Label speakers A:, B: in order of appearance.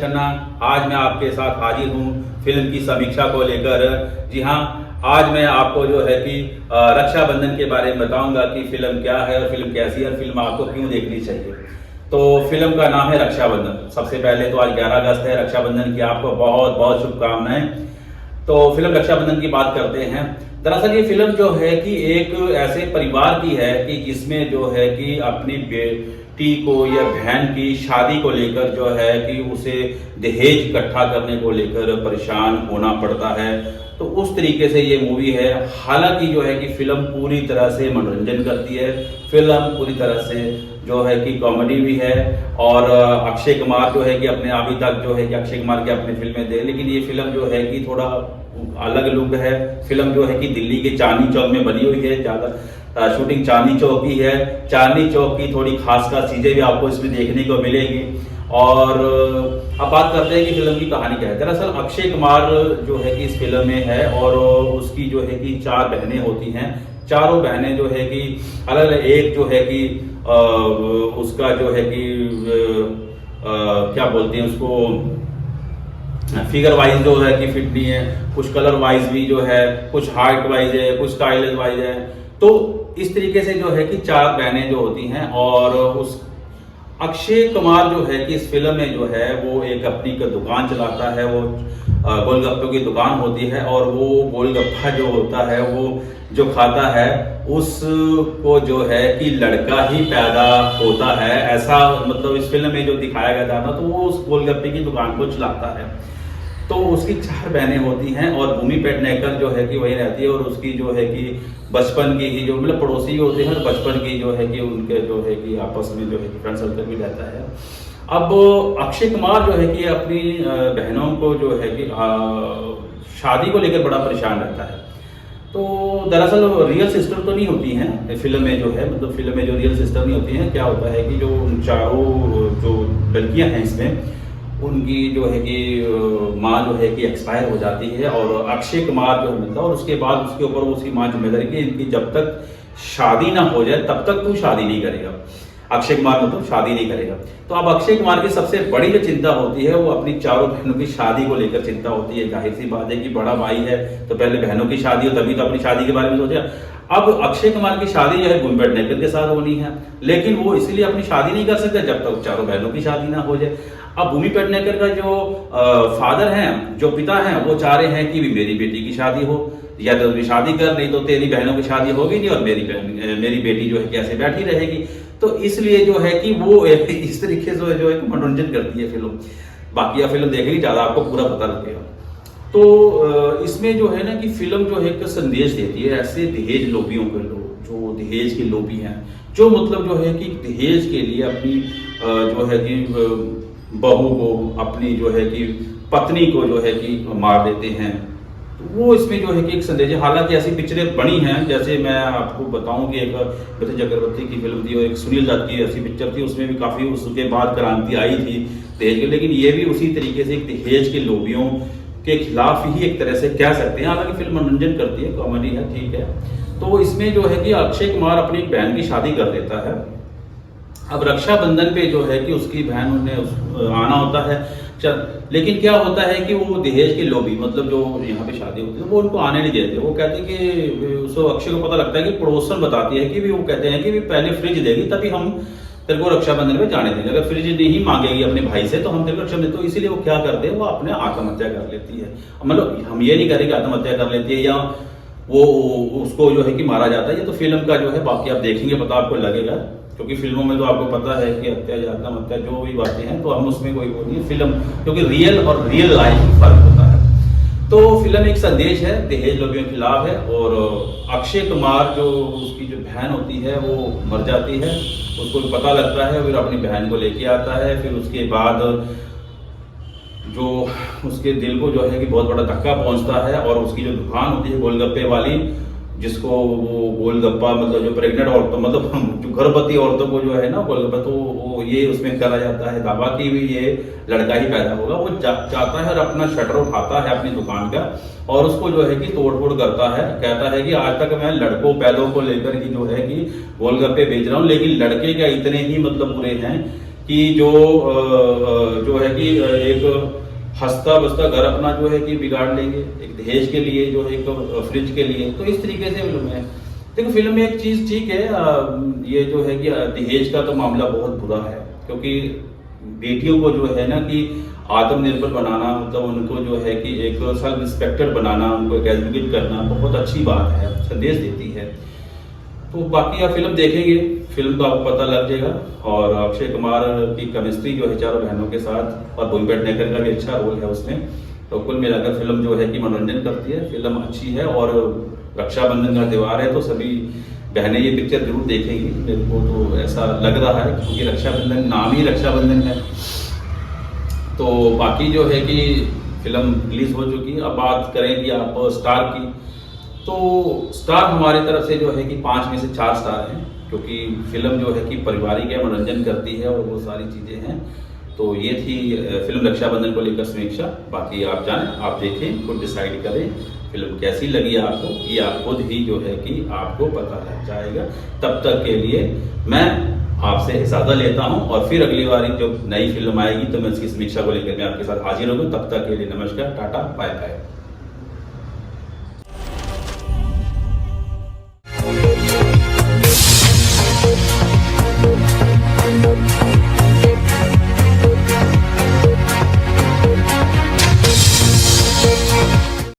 A: खन्ना। आज मैं आपके साथ हाजिर हूँ फिल्म की समीक्षा को लेकर। जी हाँ, आज मैं आपको जो है कि रक्षाबंधन के बारे में बताऊंगा कि फिल्म क्या है और फिल्म कैसी है और फिल्म आपको क्यों देखनी चाहिए। तो फिल्म का नाम है रक्षाबंधन। सबसे पहले तो आज 11 अगस्त है, रक्षाबंधन की आपको बहुत बहुत शुभकामनाएं। तो फिल्म रक्षाबंधन की बात करते हैं। दरअसल ये फिल्म जो है कि एक ऐसे परिवार की है कि जिसमें जो है कि अपनी बेटी को या बहन की शादी को लेकर जो है कि उसे दहेज इकट्ठा करने को लेकर परेशान होना पड़ता है। तो उस तरीके से ये मूवी है। हालांकि जो है कि फिल्म पूरी तरह से मनोरंजन करती है, फिल्म पूरी तरह से जो है कि कॉमेडी भी है। और अक्षय कुमार जो है कि अपने अभी तक जो है कि अक्षय कुमार की अपनी फिल्में दे, लेकिन ये फिल्म जो है कि थोड़ा अलग लुक है। फिल्म जो है कि दिल्ली के चांदनी चौक में बनी हुई है, ज्यादा शूटिंग चांदनी चौक की है। चांदनी चौक की थोड़ी खास खास चीजें भी आपको इसमें देखने को मिलेंगी। और अब बात करते हैं कि फिल्म की कहानी क्या है। दरअसल अक्षय कुमार जो है कि इस फिल्म में है और उसकी जो है कि 4 बहनें होती हैं। चारों बहनें जो है कि अलग अलग, एक जो है कि उसका जो है कि क्या बोलते हैं उसको, फिगर वाइज जो है कि फिट नहीं है, कुछ कलर वाइज भी जो है, कुछ हाइट वाइज है, कुछ स्टाइल वाइज है। तो इस तरीके से जो है कि 4 बहनें जो होती हैं। और उस अक्षय कुमार जो है कि इस फिल्म में जो है वो एक अपनी दुकान चलाता है। वो गोलगप्पे की दुकान होती है और वो गोलगप्पा जो होता है वो जो खाता है उसको जो है कि लड़का ही पैदा होता है, ऐसा मतलब इस फिल्म में जो दिखाया गया था ना। तो वो उस गोलगप्पे की दुकान को चलाता है। तो उसकी 4 बहनें होती हैं और भूमि पेडनेकर जो है कि वही रहती है। और उसकी जो है कि बचपन की ही जो मतलब पड़ोसी होते हैं, बचपन की जो है कि उनके जो है कि आपस में जो है कि फ्रेंड सर्कल भी रहता है। अब अक्षय कुमार जो है कि अपनी बहनों को जो है कि शादी को लेकर बड़ा परेशान रहता है। तो दरअसल रियल सिस्टर तो नहीं होती हैं फिल्म में जो है, मतलब फिल्म में जो रियल सिस्टर नहीं होती हैं। क्या होता है कि जो चारों जो लड़कियां हैं इसमें, उनकी जो है कि माँ जो है कि एक्सपायर हो जाती है और अक्षय कुमार जो है मतलब, और उसके बाद उसके ऊपर उसकी माँ जिम्मेदारी की इनकी जब तक शादी ना हो जाए तब तक तू शादी नहीं करेगा। अक्षय कुमार मतलब शादी नहीं करेगा। तो अब अक्षय कुमार की सबसे बड़ी जो चिंता होती है वो अपनी चारों बहनों की शादी को लेकर चिंता होती है। जाहिर सी बात है कि बड़ा भाई है तो पहले बहनों की शादी हो तभी तो अपनी शादी के बारे में सोचा। अब अक्षय कुमार की शादी जो है भूमि पेडनेकर के साथ होनी है, लेकिन वो इसलिए अपनी शादी नहीं कर सकते जब तक चारों बहनों की शादी ना हो जाए। अब भूमि पेडनेकर का जो फादर हैं, जो पिता हैं, वो चाह रहे हैं कि भी मेरी बेटी की शादी हो, या तो भी शादी कर, नहीं तो तेरी बहनों की शादी होगी नहीं और मेरी बेटी जो है कैसे बैठी रहेगी। तो इसलिए जो है कि वो इस तरीके से जो है मनोरंजन करती है फिल्म। बाकी आप फिल्म देखेंगे ज्यादा आपको पूरा पता लगेगा। तो इसमें जो है ना कि फिल्म जो है एक संदेश देती है ऐसे दहेज लोभियों के लोग, जो दहेज के लोभी हैं, जो मतलब जो है कि दहेज के लिए अपनी जो है कि बहू को, अपनी जो है कि पत्नी को जो है कि मार देते हैं। तो वो इसमें जो है कि एक संदेश है। हालांकि ऐसी पिक्चरें बनी हैं, जैसे मैं आपको बताऊं कि एक वैसे चक्रवर्ती की फिल्म थी और एक सुनील दत्त की ऐसी पिक्चर थी, उसमें भी काफी उसके बाद क्रांति आई थी दहेज की। लेकिन ये भी उसी तरीके से एक दहेज के लोभियों के खिलाफ ही एक तरह से कह सकते हैं। हालांकि फिल्म मनोरंजन करती है, कॉमेडी है, ठीक है। तो इसमें जो है कि अक्षय कुमार अपनी बहन की शादी कर देता है। अब रक्षाबंधन पे जो है कि उसकी बहन उन्हें आना होता है, लेकिन क्या होता है कि वो दहेज के लोभी, मतलब जो यहाँ पे शादी होती है वो उनको आने नहीं देते। वो कहते हैं कि उसको अक्षय को पता लगता है कि पड़ोसन बताती है कि भी वो कहते हैं कि भी पहले फ्रिज देगी तभी हम तेरे को रक्षाबंधन पे जाने देंगे, अगर फ्रिज नहीं मांगेगी अपने भाई से तो हम तेरे को रक्षाबंधन। तो इसीलिए वो क्या करते हैं, वो अपने आत्महत्या कर लेती है। मतलब हम ये नहीं करें कि आत्महत्या कर लेती है या वो उसको जो है कि मारा जाता है। ये तो फिल्म का जो है, बाकी आप देखेंगे पता आपको लगेगा, क्योंकि फिल्मों में तो आपको पता है कि हत्या या आत्महत्या जो भी बातें हैं तो हम उसमें कोई वो नहीं है। फिल्म क्योंकि रियल और रियल लाइफ में फर्क होता है। तो फिल्म एक संदेश है, दहेज लोभियों के खिलाफ है। और अक्षय कुमार जो उसकी जो बहन होती है वो मर जाती है, उसको पता लगता है, फिर अपनी बहन को लेके आता है। फिर उसके बाद जो उसके दिल को जो है कि बहुत बड़ा धक्का पहुंचता है और उसकी जो दुकान होती है गोलगप्पे वाली, जिसको वो गोलगप्पा मतलब जो प्रेग्नेंट औरतों, मतलब जो गर्भवती औरतों को जो है ना गोलगप्पा, तो वो ये उसमें करा जाता है दावा कि भी ये लड़का ही पैदा होगा। वो जाता है और अपना शटर उठाता है अपनी दुकान का और उसको जो है कि तोड़ फोड़ करता है। कहता है कि आज तक मैं लड़कों पैदों को लेकर ही जो है कि गोलगप्पे बेच रहा हूँ, लेकिन लड़के क्या इतने ही मतलब बुरे हैं कि जो है कि एक हंसता बसता घर अपना जो है कि बिगाड़ लेंगे एक दहेज के लिए, जो है एक फ्रिज के लिए। तो इस तरीके से फिल्म है। देखो फिल्म में एक चीज ठीक है, ये जो है कि दहेज का तो मामला बहुत बुरा है, क्योंकि बेटियों को जो है ना कि आत्मनिर्भर बनाना, मतलब उनको जो है कि एक सेल्फ रिस्पेक्टेड बनाना, उनको एक एजुकेट करना बहुत अच्छी बात है, संदेश देती है। तो बाकी आप फिल्म देखेंगे, फिल्म का आपको पता लग जाएगा। और अक्षय कुमार की केमिस्ट्री जो है चारों बहनों के साथ, और भूमि पेडनेकर का भी अच्छा रोल है उसमें। तो कुल मिलाकर फिल्म जो है कि मनोरंजन करती है, फिल्म अच्छी है। और रक्षाबंधन का त्यौहार है तो सभी बहनें ये पिक्चर जरूर देखेंगी, मेरे को तो ऐसा लग रहा है, क्योंकि रक्षाबंधन नाम ही रक्षाबंधन है। तो बाकी जो है कि फिल्म रिलीज हो चुकी है। अब बात करें कि आप स्टार की, तो स्टार हमारी तरफ से जो है कि 5 में से 4 स्टार हैं, क्योंकि फिल्म जो है कि पारिवारिक है, मनोरंजन करती है और वो सारी चीज़ें हैं। तो ये थी फिल्म रक्षाबंधन को लेकर समीक्षा। बाकी आप जानें, आप देखें, खुद डिसाइड करें फिल्म कैसी लगी आपको, ये आप खुद ही जो है कि आपको पता लग जाएगा। तब तक के लिए मैं आपसे इजाज़त लेता हूं, और फिर अगली बार जब नई फिल्म आएगी तो मैं इसकी समीक्षा को लेकर मैं आपके साथ हाजिर होगा। तब तक के लिए नमस्कार, टाटा, बाय बाय।